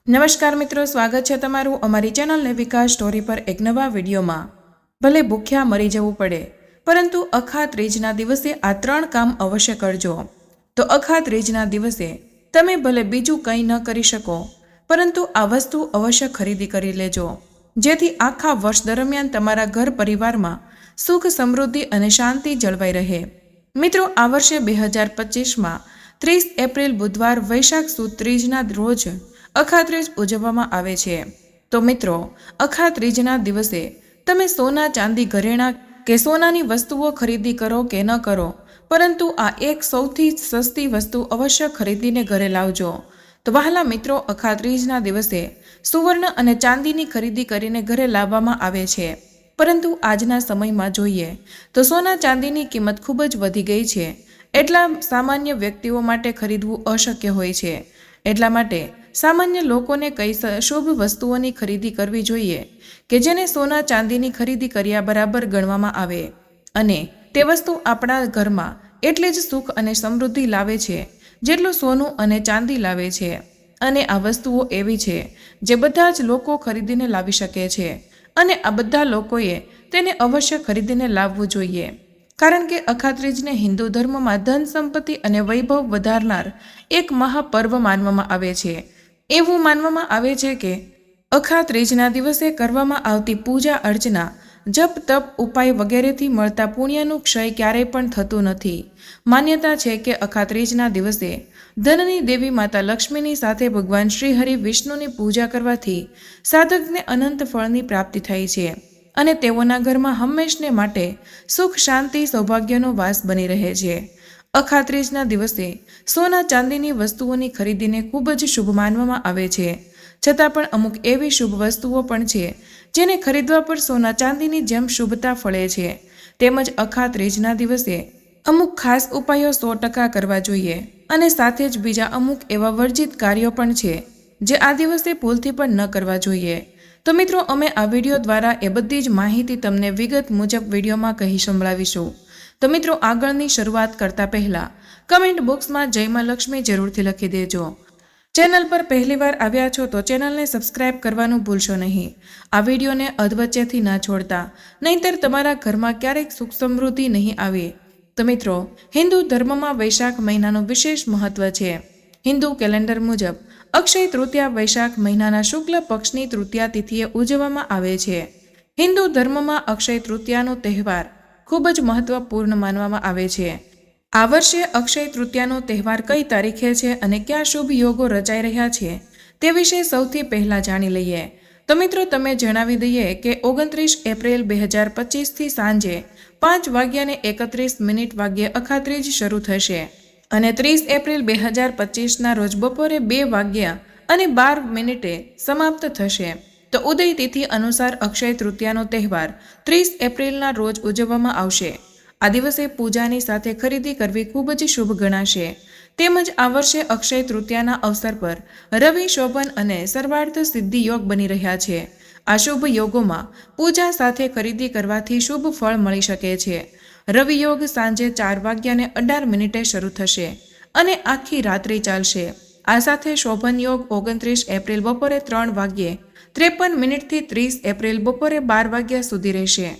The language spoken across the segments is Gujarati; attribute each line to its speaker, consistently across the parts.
Speaker 1: નમસ્કાર મિત્રો, સ્વાગત છે તમારું અમારી ચેનલ નેવિકા સ્ટોરી પર એક નવા વિડીયોમાં। ભલે ભૂખ્યા મરી જવું પડે, પરંતુ અખા ત્રીજના દિવસે આ 3 કામ અવશ્ય કરજો। તો અખા ત્રીજના દિવસે તમે ભલે બીજું કંઈ ન કરી શકો, પરંતુ આ વસ્તુ અવશ્ય ખરીદી કરી લેજો, જેથી આખા વર્ષ દરમિયાન તમારા ઘર પરિવારમાં સુખ, સમૃદ્ધિ અને શાંતિ જળવાઈ રહે। મિત્રો, આ વર્ષે 2025માં 30 એપ્રિલ બુધવાર વૈશાખ સુદ ત્રીજના રોજ અખા ત્રીજ ઉજવવામાં આવે છે। તો મિત્રો, અખા ત્રીજના દિવસે તમે સોના, ચાંદી, ઘરેણાં કે સોનાની વસ્તુઓ ખરીદી કરો કે ન કરો, પરંતુ આ એક સૌથી સસ્તી વસ્તુ અવશ્ય ખરીદીને ઘરે લાવજો। તો વહાલા મિત્રો, અખા ત્રીજના દિવસે સુવર્ણ અને ચાંદીની ખરીદી કરીને ઘરે લાવવામાં આવે છે, પરંતુ આજના સમયમાં જોઈએ તો સોના ચાંદીની કિંમત ખૂબ જ વધી ગઈ છે। એટલા સામાન્ય વ્યક્તિઓ માટે ખરીદવું અશક્ય હોય છે। એટલા માટે સામાન્ય લોકોને કઈ શુભ વસ્તુઓની ખરીદી કરવી જોઈએ કે જેને સોના ચાંદીની ખરીદી કર્યા બરાબર ગણવામાં આવે, અને તે વસ્તુ આપણા ઘરમાં એટલે જ સુખ અને સમૃદ્ધિ લાવે છે જેટલું સોનું અને ચાંદી લાવે છે। અને આ વસ્તુઓ એવી છે જે બધા જ લોકો ખરીદીને લાવી શકે છે, અને આ બધા લોકોએ તેને અવશ્ય ખરીદીને લાવવું જોઈએ, કારણ કે અખા ત્રીજને હિન્દુ ધર્મમાં ધન, સંપત્તિ અને વૈભવ વધારનાર એક મહાપર્વ માનવામાં આવે છે। એવું માનવામાં આવે છે કે અખા ત્રીજના દિવસે કરવામાં આવતી પૂજા અર્ચના, જપ, તપ, ઉપાય વગેરેથી મળતા પુણ્યનું ક્ષય ક્યારેય પણ થતું નથી। માન્યતા છે કે અખા ત્રીજના દિવસે ધનની દેવી માતા લક્ષ્મીની સાથે ભગવાન શ્રી હરિ વિષ્ણુની પૂજા કરવાથી સાધકને અનંત ફળની પ્રાપ્તિ થાય છે, અને તેઓના ઘરમાં હંમેશને માટે સુખ, શાંતિ, સૌભાગ્યનો વાસ બની રહે છે। અખા ત્રીજના દિવસે સોના ચાંદીની વસ્તુઓની ખરીદીને ખૂબ જ શુભ માનવામાં આવે છે, છતાં પણ અમુક એવી શુભ વસ્તુઓ પણ છે જેને ખરીદવા પર સોના ચાંદીની જેમ શુભતા ફળે છે। તેમજ અખા ત્રીજના દિવસે અમુક ખાસ ઉપાયો 100% કરવા જોઈએ, અને સાથે જ બીજા અમુક એવા વર્જિત કાર્યો પણ છે જે આ દિવસે ભૂલથી પણ ન કરવા જોઈએ। તો મિત્રો, અમે આ વિડીયો દ્વારા એ બધી જ માહિતી તમને વિગત મુજબ વિડીયોમાં કહી સંભળાવીશું। તો મિત્રો, આગળની શરૂઆત કરતા પહેલા કમેન્ટ બોક્સમાં જય માં લક્ષ્મી જરૂરથી લખી દેજો। ચેનલ પર પહેલીવાર આવ્યા છો તો ચેનલને સબસ્ક્રાઇબ કરવાનું ભૂલશો નહીં। આ વિડીયોને અધવચ્ચેથી ના છોડતા, નહીંતર તમારા ઘરમાં ક્યારેક સુખ સમૃદ્ધિ નહીં આવે। તો મિત્રો, હિન્દુ ધર્મમાં વૈશાખ મહિનાનું વિશેષ મહત્વ છે। હિન્દુ કેલેન્ડર મુજબ અક્ષય તૃતીયા વૈશાખ મહિનાના શુક્લ પક્ષની તૃતીયા તિથિએ ઉજવવામાં આવે છે। હિન્દુ ધર્મમાં અક્ષય તૃતીયાનો તહેવાર ખૂબ જ મહત્વપૂર્ણ માનવામાં આવે છે। આ વર્ષે અક્ષય તૃતીયાનો તહેવાર કઈ તારીખે છે અને કયા શુભ યોગો રચાઈ રહ્યા છે તે વિશે સૌથી પહેલા જાણી લઈએ। તો મિત્રો, તમે જણાવી દઈએ કે 29 એપ્રિલ 2025થી સાંજે 5:31 વાગ્યે અખા ત્રીજ શરૂ થશે, અને 30 એપ્રિલ 2025ના રોજ બપોરે 2:12 સમાપ્ત થશે। તો ઉદય તિથિ અનુસાર અક્ષય તૃતીયાનો તહેવાર 30 એપ્રિલના રોજ ઉજવવામાં આવશે। આ દિવસે પૂજાની સાથે ખરીદી કરવી ખૂબ જ શુભ ગણાશે। તેમજ આ વર્ષે અક્ષય તૃતીયાના અવસર પર રવિ, શોભન અને સર્વાર્થ સિદ્ધિ યોગ બની રહ્યા છે। આ શુભ યોગોમાં પૂજા સાથે ખરીદી કરવાથી શુભ ફળ મળી શકે છે। રવિ યોગ સાંજે 4:18 શરૂ થશે અને આખી રાત્રિ ચાલશે। આ સાથે શોભન યોગ 29 એપ્રિલ બપોરે 3:53 થી 30 એપ્રિલ બપોરે 12 વાગ્યા સુધી રહેશે।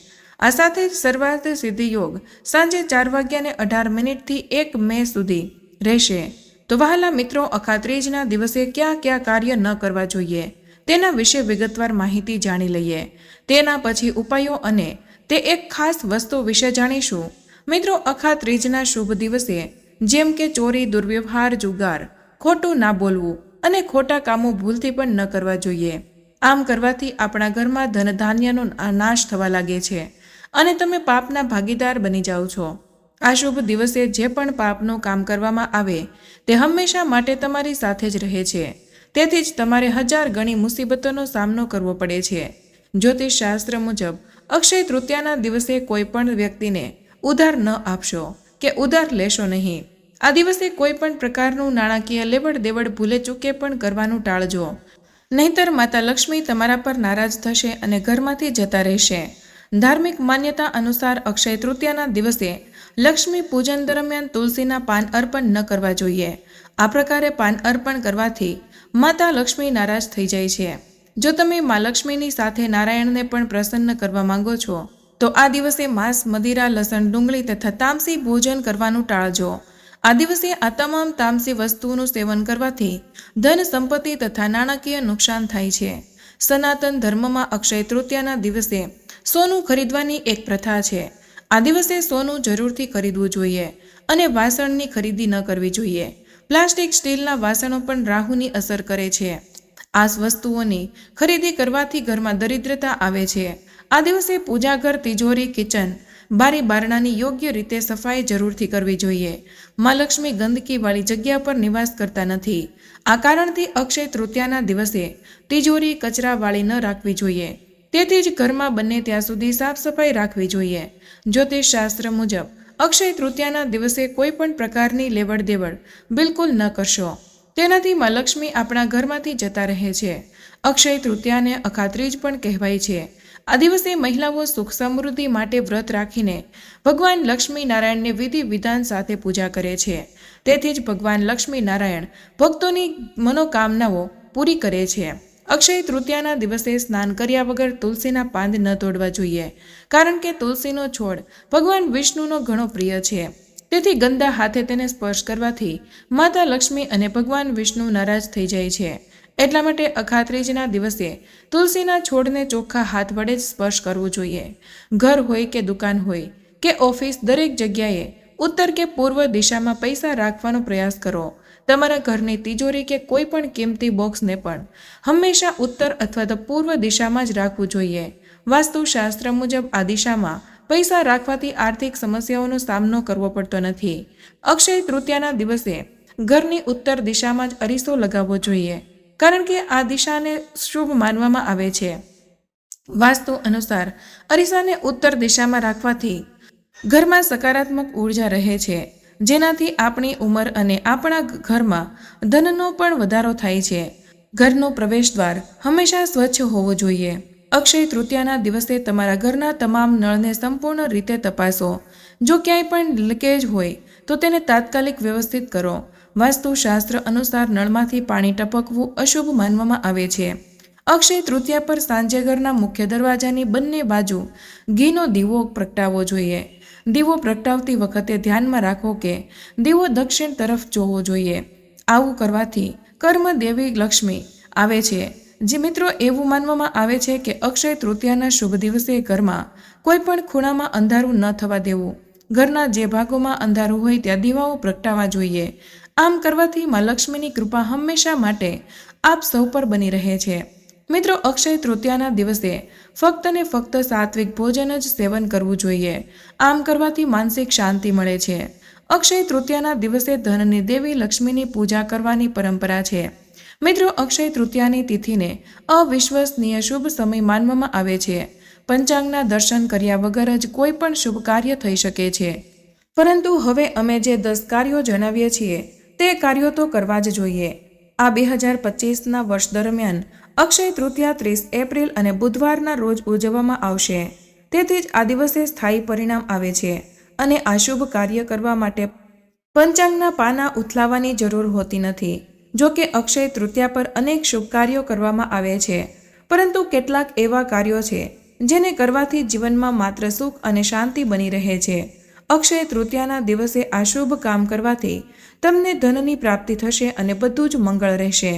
Speaker 1: આ સાથે જ સર્વાર્થ સિદ્ધિ યોગ સાંજે 4:18 થી 1 મે સુધી રહેશે। તો વહાલા મિત્રો, અખા ત્રીજના દિવસે કયા કયા કાર્ય ન કરવા જોઈએ તેના વિશે વિગતવાર માહિતી જાણી લઈએ। તેના પછી ઉપાયો અને તે એક ખાસ વસ્તુ વિશે જાણીશું। મિત્રો, અખા ત્રીજના શુભ દિવસે જેમ કે ચોરી, દુર્વ્યવહાર, જુગાર, ખોટું ના બોલવું અને ખોટા કામો ભૂલથી પણ ન કરવા જોઈએ। આમ કરવાથી આપણા ઘરમાં ધન ધાન્યનો નાશ થવા લાગે છે, અને તમે પાપના ભાગીદાર બની જાઓ છો। આ શુભ દિવસે જે પણ પાપનું કામ કરવામાં આવે તે હંમેશા માટે તમારી સાથે જ રહે છે, તેથી જ તમારે 1000 ગણી મુસીબતોનો સામનો કરવો પડે છે। જ્યોતિષ શાસ્ત્ર મુજબ અક્ષય તૃતીયાના દિવસે કોઈ પણ વ્યક્તિને ઉધાર ન આપશો કે ઉધાર લેશો નહીં। આ દિવસે કોઈ પણ પ્રકારનું નાણાકીય લેવડ દેવડ ભૂલે ચૂકે પણ કરવાનું ટાળજો, નહીંતર માતા લક્ષ્મી તમારા પર નારાજ થશે અને ઘરમાંથી જતા રહેશે। ધાર્મિક માન્યતા અનુસાર અક્ષય તૃતીયાના દિવસે લક્ષ્મી પૂજન દરમિયાન તુલસીના પાન અર્પણ ન કરવા જોઈએ। આ પ્રકારે પાન અર્પણ કરવાથી માતા લક્ષ્મી નારાજ થઈ જાય છે. જો તમે મા લક્ષ્મીની સાથે નારાયણને પણ પ્રસન્ન કરવા માંગો છો તો આ દિવસે માંસ, મદિરા, લસણ, ડુંગળી તથા તામસી ભોજન કરવાનું ટાળજો. આ દિવસે આ તમામ તામસી વસ્તુઓનું સેવન કરવાથી ધન, સંપત્તિ તથા નાણાકીય નુકસાન થાય છે. સનાતન ધર્મમાં અક્ષય તૃતીયાના દિવસે સોનું ખરીદવાની એક પ્રથા છે. આ દિવસે સોનું જરૂરથી ખરીદવું જોઈએ અને વાસણની ખરીદી ન કરવી જોઈએ. પ્લાસ્ટિક, સ્ટીલના વાસણો પણ રાહુની અસર કરે છે. આ વસ્તુઓની ખરીદી કરવાથી ઘરમાં દરિદ્રતા આવે છે. આ દિવસે પૂજાઘર, તિજોરી, કિચન, બારી બારણાની યોગ્ય રીતે સફાઈ જરૂરથી કરવી જોઈએ. મા લક્ષ્મી ગંદકીવાળી જગ્યા પર નિવાસ કરતા નથી. આ કારણથી અક્ષય તૃતીયાના દિવસે તિજોરી કચરાવાળી ન રાખવી જોઈએ. તેથી જ ઘરમાં બને ત્યાં સુધી સાફ સફાઈ રાખવી જોઈએ. જ્યોતિષ શાસ્ત્ર મુજબ અક્ષય તૃતીયાના દિવસે કોઈ પણ પ્રકારની લેવડ દેવડ બિલકુલ ન કરશો. તેનાથી મા લક્ષ્મી આપણા ઘરમાંથી જતા રહે છે. અક્ષય તૃતીયાને અખાત્રીજ પણ કહેવાય છે. આ દિવસે મહિલાઓ સુખ સમૃદ્ધિ માટે વ્રત રાખીને ભગવાન લક્ષ્મી નારાયણને વિધિ વિધાન સાથે પૂજા કરે છે. તેથી જ ભગવાન લક્ષ્મી નારાયણ ભક્તોની મનોકામનાઓ પૂરી કરે છે. અક્ષય તૃતીયાના દિવસે સ્નાન કર્યા વગર તુલસીના પાન ન તોડવા જોઈએ, કારણ કે તુલસીનો છોડ ભગવાન વિષ્ણુનો ઘણો પ્રિય છે. તેથી ગંદા હાથે તેને સ્પર્શ કરવાથી માતા લક્ષ્મી અને ભગવાન વિષ્ણુ નારાજ થઈ જાય છે. એટલા માટે અખાત્રીજના દિવસે તુલસીના છોડને ચોખ્ખા હાથ વડે જ સ્પર્શ કરવું જોઈએ. ઘર હોય કે દુકાન હોય કે ઓફિસ, દરેક જગ્યાએ ઉત્તર કે પૂર્વ દિશામાં પૈસા રાખવાનો પ્રયાસ કરો. તમારા ઘરની તિજોરી કે કોઈ પણ કિંમતી બોક્સને પણ હંમેશા ઉત્તર અથવા તો પૂર્વ દિશામાં જ રાખવું જોઈએ. વાસ્તુશાસ્ત્ર મુજબ આ દિશામાં પૈસા રાખવાથી આર્થિક સમસ્યાઓનો સામનો કરવો પડતો નથી. અક્ષય તૃતીયાના દિવસે ઘરની ઉત્તર દિશામાં જ અરીસો લગાવવો જોઈએ, કારણ કે આ દિશાને શુભ માનવામાં આવે છે. વાસ્તુ અનુસાર અરીસાને ઉત્તર દિશામાં રાખવાથી ઘરમાં સકારાત્મક ઉર્જા રહે છે, જેનાથી આપણી ઉંમર અને આપણા ઘરમાં ધનનો પણ વધારો થાય છે. ઘરનું પ્રવેશદ્વાર હંમેશા સ્વચ્છ હોવું જોઈએ. અક્ષય તૃતીયાના દિવસે તમારા ઘરના તમામ નળને સંપૂર્ણ રીતે તપાસો. જો ક્યાંય પણ લીકેજ હોય તો તેને તાત્કાલિક વ્યવસ્થિત કરો. વાસ્તુશાસ્ત્ર અનુસાર નળમાંથી પાણી ટપકવું અશુભ માનવામાં આવે છે. અક્ષય તૃતીયા પર સાંજે ઘરના મુખ્ય દરવાજાની બંને બાજુ ઘીનો દીવો પ્રગટાવવો જોઈએ. દીવો પ્રગટાવતી વખતે ધ્યાનમાં રાખો કે દીવો દક્ષિણ તરફ જોવો જોઈએ. આવું કરવાથી કર્મ દેવી લક્ષ્મી આવે છે. જે મિત્રો, એવું માનવામાં આવે છે કે અક્ષય તૃતીયાના શુભ દિવસે ઘરમાં કોઈ પણ ખૂણામાં અંધારું ન થવા દેવું. ઘરના જે ભાગોમાં અંધારું હોય ત્યાં દીવાઓ પ્રગટાવવા જોઈએ. આમ કરવાથી મા લક્ષ્મીની કૃપા હંમેશા માટે આપ સૌ પર બની રહે છે. મિત્રો, અક્ષય તૃતીયાના દિવસે ફક્ત ને ફક્ત સાત્વિક ભોજન જ સેવન કરવું જોઈએ. આમ કરવાથી માનસિક શાંતિ મળે છે. અક્ષય તૃતીયાના દિવસે ધનની દેવી લક્ષ્મીની પૂજા કરવાની પરંપરા છે. મિત્રો, અક્ષય તૃતીયાની તિથિને અવિશ્વસનીય શુભ સમય માનવામાં આવે છે. પંચાંગના દર્શન કર્યા વગર જ કોઈ પણ શુભ કાર્ય થઈ શકે છે. પરંતુ હવે અમે જે 10 કાર્યો જણાવીએ છીએ તે કાર્યો તો કરવા જ જોઈએ. આ 2025ના વર્ષ દરમિયાન અક્ષય તૃતીયા 30 એપ્રિલ અને બુધવારના રોજ ઉજવવામાં આવશે. તેથી જ આ દિવસે સ્થાયી પરિણામ આવે છે અને આ શુભ કાર્ય કરવા માટે પંચાંગના પાના ઉથલાવવાની જરૂર હોતી નથી. જો કે અક્ષય તૃતીયા પર અનેક શુભ કાર્યો કરવામાં આવે છે, પરંતુ કેટલાક એવા કાર્યો છે જેને કરવાથી જીવનમાં માત્ર સુખ અને શાંતિ બની રહે છે. અક્ષય તૃતીયાના દિવસે આ શુભ કામ કરવાથી તમને ધનની પ્રાપ્તિ થશે અને બધું જ મંગળ રહેશે.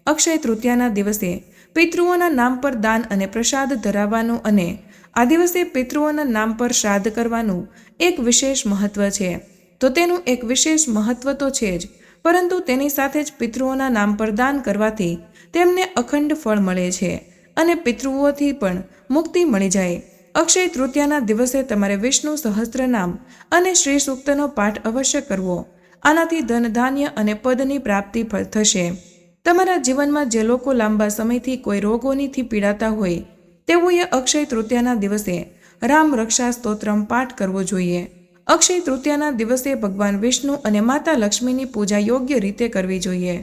Speaker 1: અક્ષય તૃતીયાના દિવસે પિતૃઓના નામ પર દાન અને પ્રસાદ ધરાવવાનું અને આ દિવસે પિતૃઓના નામ પર શ્રાદ્ધ કરવાનું એક વિશેષ મહત્વ છે. તો તેનું એક વિશેષ મહત્વ તો છે જ, પરંતુ તેની સાથે જ પિતૃઓના નામ પર દાન કરવાથી તેમને અખંડ ફળ મળે છે અને પિતૃઓથી પણ મુક્તિ મળી જાય. અક્ષય તૃતીયાના દિવસે તમારે વિષ્ણુ સહસ્ત્રનામ અને શ્રી સૂક્તનો પાઠ અવશ્ય કરવો. આનાથી ધન, ધાન્ય અને પદની પ્રાપ્તિ થશે. તમારા જીવનમાં જે લોકો લાંબા સમયથી કોઈ રોગોથી પીડાતા હોય તેઓએ અક્ષય તૃતીયાના દિવસે રામ રક્ષા સ્તોત્રમ પાઠ કરવો જોઈએ. અક્ષય તૃતીયાના દિવસે ભગવાન વિષ્ણુ અને માતા લક્ષ્મીની પૂજા યોગ્ય રીતે કરવી જોઈએ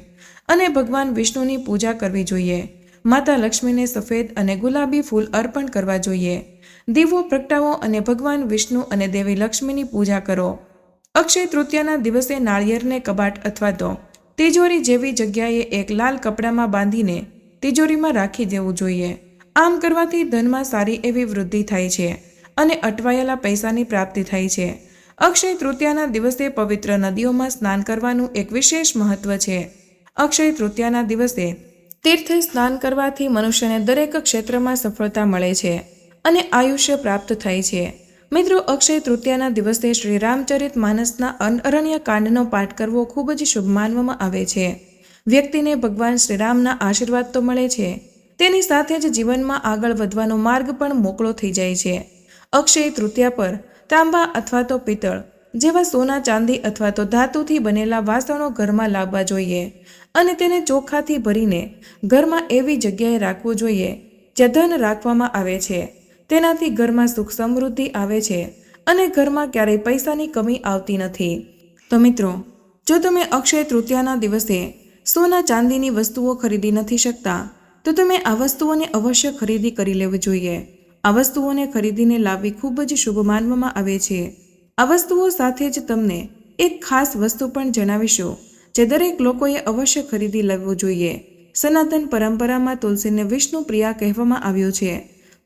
Speaker 1: અને ભગવાન વિષ્ણુની પૂજા કરવી જોઈએ. માતા લક્ષ્મીને સફેદ અને ગુલાબી ફૂલ અર્પણ કરવા જોઈએ. દીવો પ્રગટાવો અને ભગવાન વિષ્ણુ અને દેવી લક્ષ્મીની પૂજા કરો. અક્ષય તૃતીયાના દિવસે નાળિયેરને કબાટ અથવા તો તિજોરી જેવી જગ્યાએ એક લાલ કપડામાં બાંધીને તિજોરીમાં રાખી દેવું જોઈએ. આમ કરવાથી ધનમાં સારી એવી વૃદ્ધિ થાય છે અને અટવાયેલા પૈસાની પ્રાપ્તિ થાય છે. અક્ષય તૃતીયાના દિવસે પવિત્ર નદીઓમાં સ્નાન કરવાનું એક વિશેષ મહત્વ છે. અક્ષય તૃતીયાના દિવસે તીર્થે સ્નાન કરવાથી મનુષ્યને દરેક ક્ષેત્રમાં સફળતા મળે છે અને આયુષ્ય પ્રાપ્ત થાય છે. મિત્રો, અક્ષય તૃતીયાના દિવસે શ્રી રામચરિત માનસના અરણ્ય કાંડનો પાઠ કરવો ખૂબ જ શુભ માનવામાં આવે છે. વ્યક્તિને ભગવાન શ્રીરામના આશીર્વાદ તો મળે છે, તેની સાથે જ જીવનમાં આગળ વધવાનો માર્ગ પણ મોકળો થઈ જાય છે. અક્ષય તૃતીયા પર તાંબા અથવા તો પિત્તળ જેવા સોના, ચાંદી અથવા તો ધાતુથી બનેલા વાસણો ઘરમાં લાવવા જોઈએ અને તેને ચોખાથી ભરીને ઘરમાં એવી જગ્યાએ રાખવું જોઈએ જ્યાં ધન રાખવામાં આવે છે. તેનાથી ઘરમાં સુખ સમૃદ્ધિ આવે છે અને ઘરમાં ક્યારેય પૈસાની કમી આવતી નથી. તો મિત્રો, જો તમે અક્ષય તૃતીયાના દિવસે સોના ચાંદીની વસ્તુઓ ખરીદી નથી શકતા તો તમે આ વસ્તુઓને અવશ્ય ખરીદી કરી લેવી જોઈએ. આ વસ્તુઓને ખરીદીને લાવવી ખૂબ જ શુભ માનવામાં આવે છે. આ વસ્તુઓ સાથે જ તમને એક ખાસ વસ્તુ પણ જણાવીશું જે દરેક લોકોએ અવશ્ય ખરીદી લેવું જોઈએ. સનાતન પરંપરામાં તુલસીને વિષ્ણુ પ્રિયા કહેવામાં આવ્યું છે.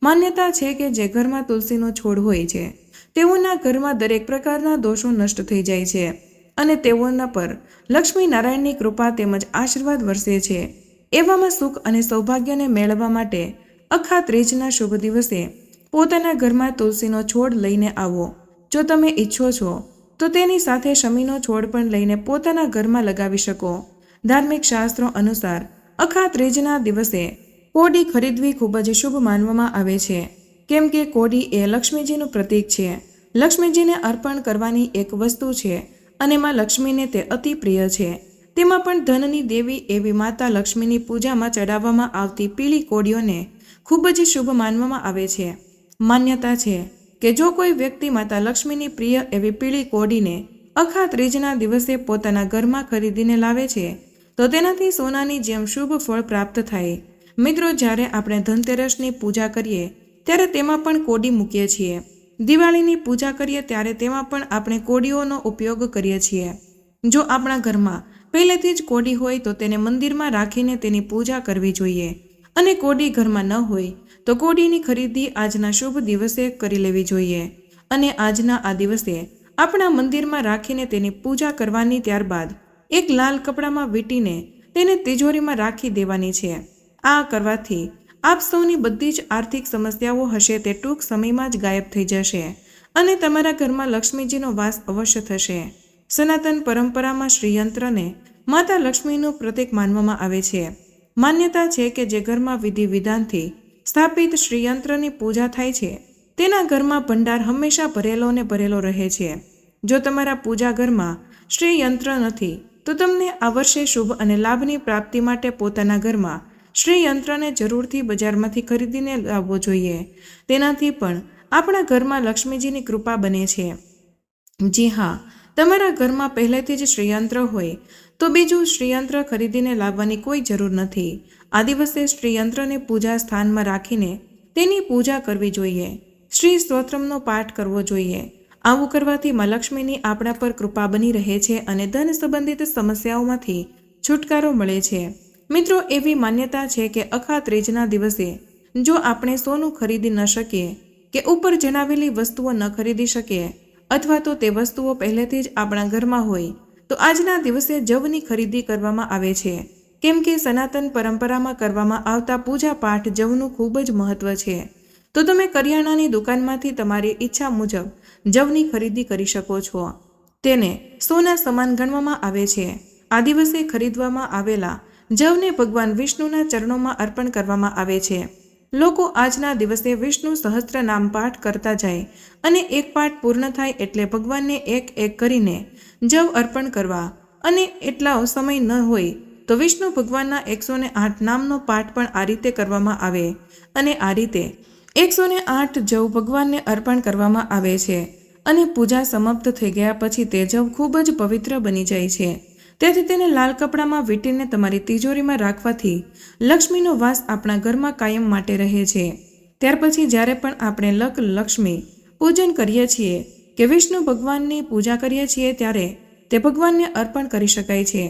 Speaker 1: માન્યતા છે કે જે ઘરમાં તુલસીનો છોડ હોય છે તેઓના ઘરમાં દરેક પ્રકારના દોષો નષ્ટ થઈ જાય છે અને તેઓના પર લક્ષ્મી નારાયણની કૃપા તેમજ આશીર્વાદ વરસે છે. એવામાં સુખ અને સૌભાગ્યને મેળવવા માટે અખા ત્રીજના શુભ દિવસે પોતાના ઘરમાં તુલસીનો છોડ લઈને આવો. જો તમે ઈચ્છો છો તો તેની સાથે શમીનો છોડ પણ લઈને પોતાના ઘરમાં લગાવી શકો. ધાર્મિક શાસ્ત્રો અનુસાર અખા ત્રીજના દિવસે કોડી ખરીદવી ખૂબ જ શુભ માનવામાં આવે છે, કેમ કે કોડી એ લક્ષ્મીજીનું પ્રતીક છે. લક્ષ્મીજીને અર્પણ કરવાની એક વસ્તુ છે અને માં લક્ષ્મીને તે અતિ પ્રિય છે. તેમાં પણ ધનની દેવી એવી માતા લક્ષ્મીની પૂજામાં ચડાવવામાં આવતી પીળી કોડીઓને ખૂબ જ શુભ માનવામાં આવે છે. માન્યતા છે કે જો કોઈ વ્યક્તિ માતા લક્ષ્મીની પ્રિય એવી પીળી કોડીને અખા ત્રીજના દિવસે પોતાના ઘરમાં ખરીદીને લાવે છે તો તેનાથી સોનાની જેમ શુભ ફળ પ્રાપ્ત થાય. મિત્રો, જ્યારે આપણે ધનતેરસની પૂજા કરીએ ત્યારે તેમાં પણ કોડી મૂકીએ છીએ. દિવાળીની પૂજા કરીએ ત્યારે તેમાં પણ આપણે કોડીઓનો ઉપયોગ કરીએ છીએ. જો આપણા ઘરમાં પહેલેથી જ કોડી હોય તો તેને મંદિરમાં રાખીને તેની પૂજા કરવી જોઈએ અને કોડી ઘરમાં ન હોય તો કોડીની ખરીદી આજના શુભ દિવસે કરી લેવી જોઈએ અને આજના આ દિવસે આપણા મંદિરમાં રાખીને તેની પૂજા કરવાની. ત્યારબાદ એક લાલ કપડામાં વીંટીને તેને તિજોરીમાં રાખી દેવાની છે. આ કરવાથી આપ સૌની બધી જ આર્થિક સમસ્યાઓ હશે તે ટૂંક સમયમાં જ ગાયબ થઈ જશે અને તમારા ઘરમાં લક્ષ્મીજીનો વાસ અવશ્ય થશે. સનાતન પરંપરામાં શ્રીયંત્રને માતા લક્ષ્મીનું પ્રતીક માનવામાં આવે છે. માન્યતા છે કે જે ઘરમાં વિધિ વિધાનથી સ્થાપિત શ્રીયંત્રની પૂજા થાય છે તેના ઘરમાં ભંડાર હંમેશા ભરેલો ને ભરેલો રહે છે. જો તમારા પૂજા ઘરમાં શ્રીયંત્ર નથી તો તમને આ વર્ષે શુભ અને લાભની પ્રાપ્તિ માટે પોતાના ઘરમાં શ્રીયંત્રને જરૂરથી બજારમાંથી ખરીદીને લાવવો જોઈએ. તેનાથી પણ આપણા ઘરમાં લક્ષ્મીજીની કૃપા બને છે. જી હા, તમારા ઘરમાં પહેલેથી જ શ્રીયંત્ર હોય તો બીજું શ્રીયંત્ર ખરીદીને લાવવાની કોઈ જરૂર નથી. આ દિવસે શ્રીયંત્રને પૂજા સ્થાનમાં રાખીને તેની પૂજા કરવી જોઈએ. શ્રી સ્તોત્રમનો પાઠ કરવો જોઈએ. આવું કરવાથી માં લક્ષ્મીની આપણા પર કૃપા બની રહે છે અને ધન સંબંધિત સમસ્યાઓમાંથી છુટકારો મળે છે. મિત્રો, એવી માન્યતા છે કે અખા ત્રીજના દિવસે જો આપણે સોનું ખરીદી ન શકીએ કે ઉપર જણાવેલી વસ્તુઓ ન ખરીદી શકીએ અથવા તો તે વસ્તુઓ પહેલેથી જ આપણા ઘરમાં હોય તો આજના દિવસે જવની ખરીદી કરવામાં આવે છે, કેમ કે સનાતન પરંપરામાં કરવામાં આવતા પૂજા પાઠ જવનું ખૂબ જ મહત્વ છે. તો તમે કરિયાણાની દુકાનમાંથી તમારી ઈચ્છા મુજબ જવની ખરીદી કરી શકો છો. તેને સોના સમાન ગણવામાં આવે છે. આ દિવસે ખરીદવામાં આવેલા જવને ભગવાન વિષ્ણુના ચરણોમાં અર્પણ કરવામાં આવે છે. લોકો આજના દિવસે વિષ્ણુ સહસ્ત્ર નામ પાઠ કરતા જાય અને એક પાઠ પૂર્ણ થાય એટલે ભગવાનને એક એક કરીને જવ અર્પણ કરવા અને એટલા સમય ન હોય તો વિષ્ણુ ભગવાનના 108 નામનો પાઠ પણ આ રીતે કરવામાં આવે અને આ રીતે 108 જવ ભગવાનને અર્પણ કરવામાં આવે છે અને પૂજા સમાપ્ત થઈ ગયા પછી તે જવ ખૂબ જ પવિત્ર બની જાય છે. તેથી તેને લાલ કપડામાં વીંટીને તમારી તિજોરીમાં રાખવાથી લક્ષ્મીનો વાસ આપણા ઘરમાં કાયમ માટે રહે છે. ત્યાર પછી જ્યારે પણ આપણે લક્ષ્મી પૂજન કરીએ છીએ કે વિષ્ણુ ભગવાનની પૂજા કરીએ છીએ ત્યારે તે ભગવાનને અર્પણ કરી શકાય છે.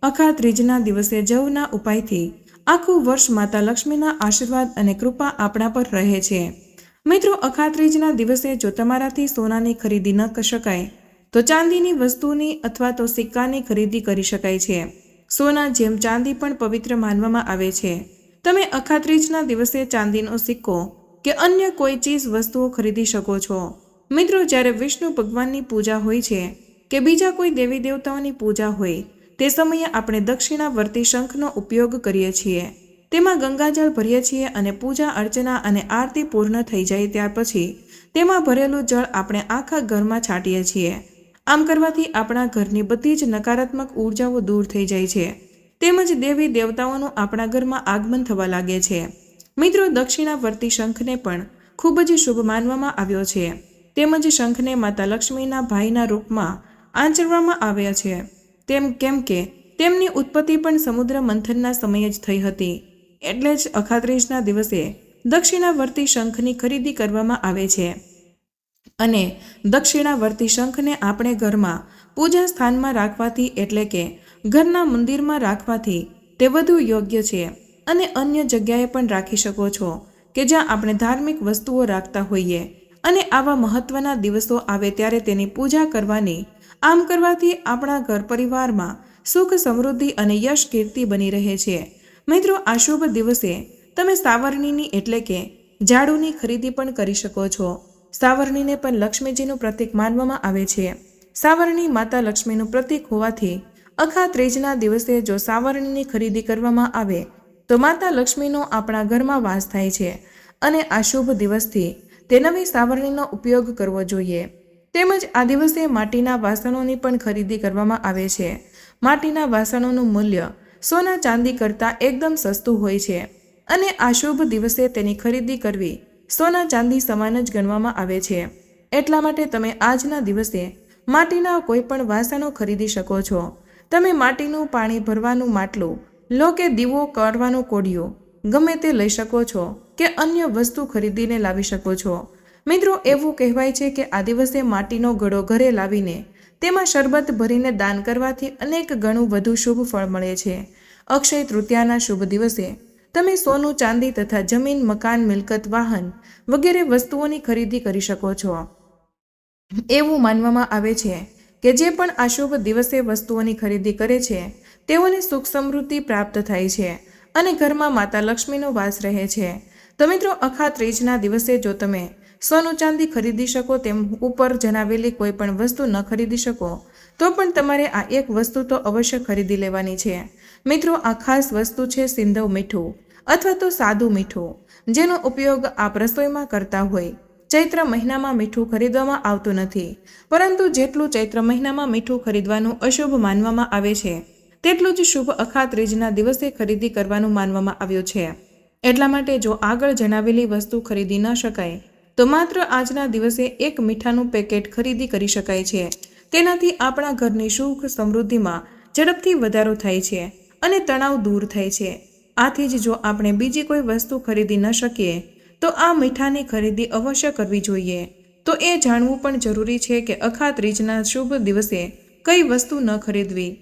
Speaker 1: અખા ત્રીજના દિવસે જવના ઉપાયથી આખું વર્ષ માતા લક્ષ્મીના આશીર્વાદ અને કૃપા આપણા પર રહે છે। મિત્રો, અખા ત્રીજના દિવસે જો તમારાથી સોનાની ખરીદી ન કરી શકાય તો ચાંદીની વસ્તુની અથવા તો સિક્કાની ખરીદી કરી શકાય છે। સોના જેમ ચાંદી પણ પવિત્ર માનવામાં આવે છે। તમે અખા ત્રીજના દિવસે ચાંદીનો સિક્કો કે અન્ય કોઈ ચીજ વસ્તુઓ ખરીદી શકો છો। મિત્રો, જ્યારે વિષ્ણુ ભગવાનની પૂજા હોય છે કે બીજા કોઈ દેવી દેવતાઓની પૂજા હોય તે સમયે આપણે દક્ષિણાવર્તી શંખનો ઉપયોગ કરીએ છીએ। તેમાં ગંગાજળ ભરીએ છીએ અને પૂજા અર્ચના અને આરતી પૂર્ણ થઈ જાય ત્યાર પછી તેમાં ભરેલું જળ આપણે આખા ઘરમાં છાંટીએ છીએ। આમ કરવાથી આપણા ઘરની બધી જ નકારાત્મક ઉર્જાઓ દૂર થઈ જાય છે તેમજ દેવી દેવતાઓનું આપણા ઘરમાં આગમન થવા લાગે છે। મિત્રો, દક્ષિણાવર્તી શંખને પણ ખૂબ જ શુભ માનવામાં આવ્યો છે તેમજ શંખને માતા લક્ષ્મીના ભાઈના રૂપમાં આંચરવામાં આવ્યા છે કેમ કે તેમની ઉત્પત્તિ પણ સમુદ્ર મંથનના સમયે જ થઈ હતી। એટલે જ અખા ત્રીજના દિવસે દક્ષિણાવર્તી શંખની ખરીદી કરવામાં આવે છે અને દક્ષિણાવર્તી શંખને આપણે ઘરમાં પૂજા સ્થાનમાં રાખવાથી એટલે કે ઘરના મંદિરમાં રાખવાથી તે વધુ યોગ્ય છે અને અન્ય જગ્યાએ પણ રાખી શકો છો કે જ્યાં આપણે ધાર્મિક વસ્તુઓ રાખતા હોઈએ અને આવા મહત્વના દિવસો આવે ત્યારે તેની પૂજા કરવાની। આમ કરવાથી આપણા ઘર પરિવારમાં સુખ સમૃદ્ધિ અને યશ કીર્તિ બની રહે છે। મિત્રો, આ શુભ દિવસે તમે સાવરણીની એટલે કે ઝાડુની ખરીદી પણ કરી શકો છો। સાવરણીને પણ લક્ષ્મીજીનું પ્રતીક માનવામાં આવે છે। સાવરણી માતા લક્ષ્મીનું પ્રતીક હોવાથી અખા ત્રીજના દિવસે જો સાવરણીની ખરીદી કરવામાં આવે તો માતા લક્ષ્મીનો આપણા ઘરમાં વાસ થાય છે અને આ શુભ દિવસથી તે નવી સાવરણીનો ઉપયોગ કરવો જોઈએ। તેમજ આ દિવસે માટીના વાસણોની પણ ખરીદી કરવામાં આવે છે। માટીના વાસણોનું મૂલ્ય સોના ચાંદી કરતાં એકદમ સસ્તું હોય છે અને આ શુભ દિવસે તેની ખરીદી કરવી સોના ચાંદી સમાન જ ગણવામાં આવે છે। એટલા માટે તમે આજના દિવસે માટીના કોઈ પણ વાસણો ખરીદી શકો છો। તમે માટીનું પાણી ભરવાનું માટલું લો કે દીવો કરવાનું કોડિયું ગમે તે લઈ શકો છો કે અન્ય વસ્તુ ખરીદીને લાવી શકો છો। મિત્રો, એવું કહેવાય છે કે આ દિવસે માટીનો ઘડો ઘરે લાવીને તેમાં શરબત ભરીને દાન કરવાથી અનેક ગણું વધુ શુભ ફળ મળે છે। અક્ષય તૃતીયાના શુભ દિવસે તમે સોનું ચાંદી તથા જમીન મકાન મિલકત વાહન વગેરે વસ્તુઓની ખરીદી કરી શકો છો। એવું માનવામાં આવે છે કે જે પણ આ શુભ દિવસે વસ્તુઓની ખરીદી કરે છે તેઓને સુખ સમૃદ્ધિ પ્રાપ્ત થાય છે અને ઘરમાં માતા લક્ષ્મીનો વાસ રહે છે। તો મિત્રો, અખા ત્રીજના દિવસે જો તમે સોનું ચાંદી ખરીદી શકો તેમ ઉપર જણાવેલી કોઈ પણ વસ્તુ ન ખરીદી શકો તો પણ તમારે આ એક વસ્તુ તો અવશ્ય ખરીદી લેવાની છે। મિત્રો, આ ખાસ વસ્તુ છે સિંધવ મીઠું અથવા તો સાદું મીઠું, જેનો ઉપયોગ આપ રસોઈમાં કરતા હોય। ચૈત્ર મહિનામાં મીઠું ખરીદવામાં આવતું નથી, પરંતુ જેટલું ચૈત્ર મહિનામાં મીઠું ખરીદવાનું અશુભ માનવામાં આવે છે તેટલું જ શુભ અખા ત્રીજના દિવસે ખરીદી કરવાનું માનવામાં આવ્યું છે। એટલા માટે જો આગળ જણાવેલી વસ્તુ ખરીદી ન શકાય તો માત્ર આજના દિવસે એક મીઠાનું પેકેટ ખરીદી કરી શકાય છે। તેનાથી આપણા ઘરની સુખ સમૃદ્ધિમાં ઝડપથી વધારો થાય છે અને તણાવ દૂર થાય છે। આથી જ જો આપણે બીજી કોઈ વસ્તુ ખરીદી ન શકીએ તો આ મીઠાની ખરીદી અવશ્ય કરવી જોઈએ। તો એ જાણવું પણ જરૂરી છે કે અખા ત્રીજના શુભ દિવસે કઈ વસ્તુ ન ખરીદવી।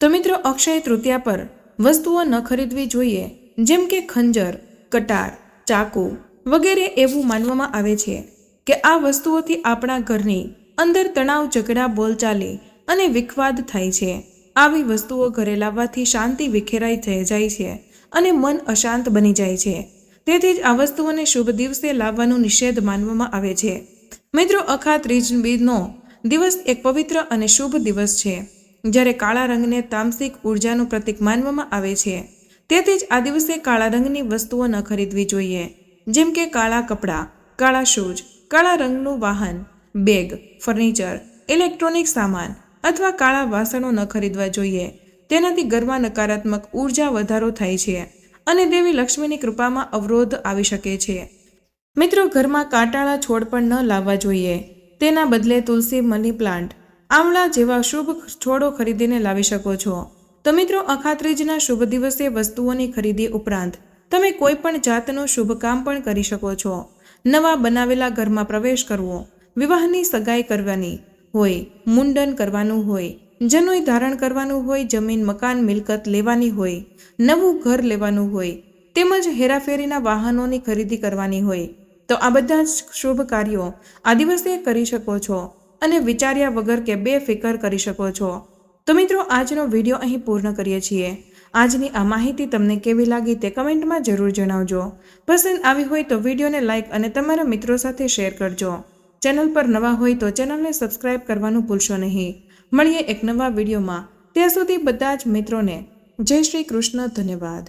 Speaker 1: તો મિત્રો, અક્ષય તૃતીયા પર વસ્તુઓ ન ખરીદવી જોઈએ જેમ કે ખંજર, કટાર, ચાકુ વગેરે। એવું માનવામાં આવે છે કે આ વસ્તુઓથી આપણા ઘરની અંદર તણાવ, ઝઘડા, બોલચાલી અને વિખવાદ થાય છે। આવી વસ્તુઓ ઘરે લાવવાથી શાંતિ વિખેરાઈ થઈ જાય છે અને મન અશાંત બની જાય છે। તેથી જ આ વસ્તુઓને શુભ દિવસે લાવવાનું નિષેધ માનવામાં આવે છે। મિત્રો, અખા ત્રીજનો દિવસ એક પવિત્ર અને શુભ દિવસ છે જ્યારે કાળા રંગને તામસિક ઉર્જાનું પ્રતીક માનવામાં આવે છે। તેથી જ આ દિવસે કાળા રંગની વસ્તુઓ ન ખરીદવી જોઈએ જેમ કે કાળા કપડાં, કાળા શૂઝ, કાળા રંગનું વાહન, બેગ, ફર્નિચર, ઇલેક્ટ્રોનિક સામાન અથવા કાળા વાસણો ન ખરીદવા જોઈએ। તેનાથી ઘરમાં નકારાત્મક ઉર્જા વધારો થાય છે અને દેવી લક્ષ્મીની કૃપામાં અવરોધ આવી શકે છે। મિત્રો, ઘરમાં કાંટાળા છોડ પણ ન લાવવા જોઈએ। તેના બદલે તુલસી, મની પ્લાન્ટ, આમળા જેવા શુભ છોડો ખરીદીને લાવી શકો છો। તો મિત્રો, અખા ત્રીજના શુભ દિવસે વસ્તુઓની ખરીદી ઉપરાંત તમે કોઈ પણ જાતનું શુભ કામ પણ કરી શકો છો। નવા બનાવેલા ઘરમાં પ્રવેશ કરવો, વિવાહની સગાઈ કરવાની હોય, મુંડન કરવાનું હોય જનોઈ ધારણ કરવાનું હોય, જમીન મકાન મિલકત લેવાની હોય, નવું ઘર લેવાનું હોય, તેમજ હેરાફેરીના વાહનોની ખરીદી કરવાની હોય તો આ બધા જ શુભ કાર્યો આ દિવસે કરી શકો છો અને વિચાર્યા વગર કે બેફિકર કરી શકો છો. તો મિત્રો, આજનો વિડીયો અહીં પૂર્ણ કરીએ છીએ. આજની આ માહિતી તમને કેવી લાગી તે કમેન્ટમાં જરૂર જણાવજો. પસંદ આવી હોય તો વિડીયોને લાઇક અને તમારા મિત્રો સાથે શેર કરજો. ચેનલ પર નવા હોય તો ચેનલને સબસ્ક્રાઇબ કરવાનું ભૂલશો નહીં. મળીએ એક નવા વિડીયોમાં. ત્યાં સુધી બધા જ મિત્રોને જય શ્રી કૃષ્ણ. ધન્યવાદ.